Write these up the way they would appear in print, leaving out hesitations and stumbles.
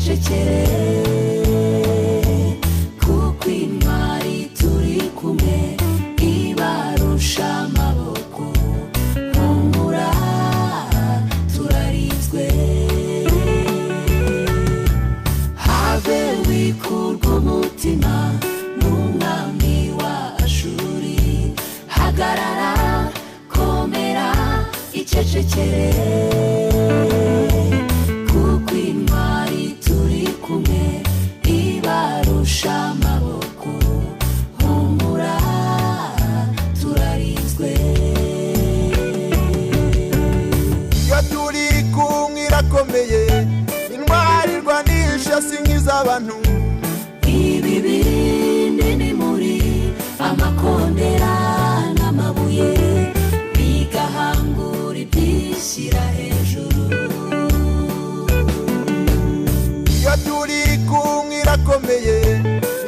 icecekere kuko intwari turi kumwe ibarusha amaboko humura turarinzwe have wikurwa umutima n'umwami wa Ashuri hagarara komera icecekere kuko intwari turi kumwe ibarusha amaboko humura turarinzwe iyo turi kumwe irakomeye intwari irwanisha si nk'iz'abantu ibi bindi ni muri amakondera n'amabuye bigahangura ibyishyira hejuru iyo turi kumwe irakomeye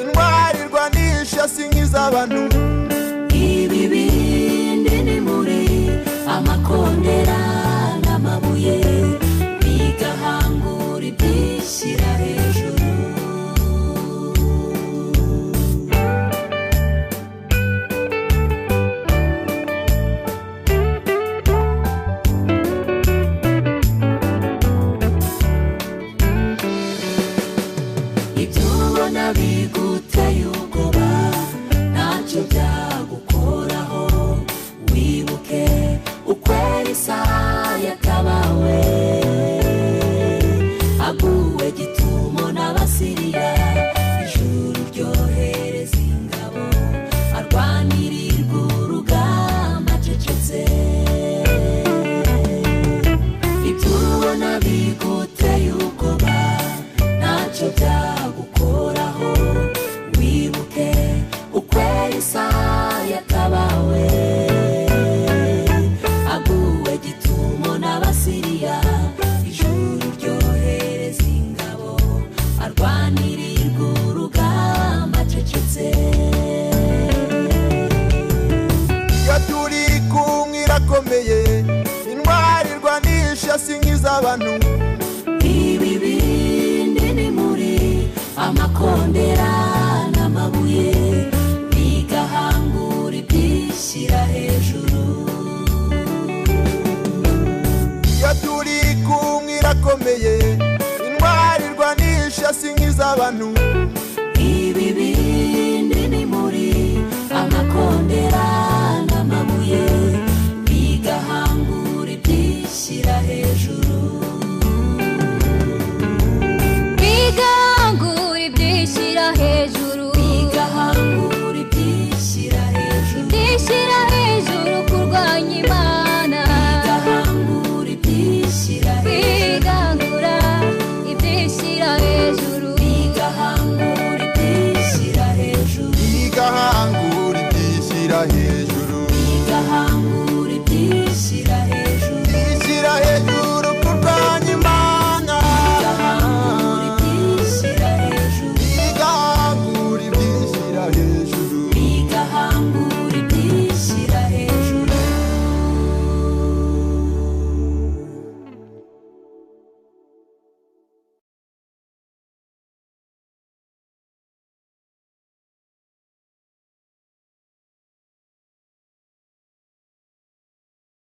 intwari irwanisha si nk'iz'abantu ibi bindi ni muri amakondera n'amabuye bigahangura ibyishyira hejuru biguteye ubwoba ntacyo byagukoraho wibuke ukwera Isaya kabawe aguwe gitumo n'Abasiriya ijuru ryohereza ingabo arwanirirwa urugamba acecetse ibyo ubona biguteye ubwoba ntacyo byagukoraho wibuke ukwera Isaya kabawe aguwe gitumo n'Abasiriya ijuru ryohereza ingabo arwanirirwa urugamba acecetse iyo turi kumwe irakomeye intwari irwanisha si nk'iz'abantu ibi bindi ni muri amakondera n'amabuye bigahangura ibyishyira hejuru iyo turi kumwe irakomeye intwari irwanisha si nk'iz'abantu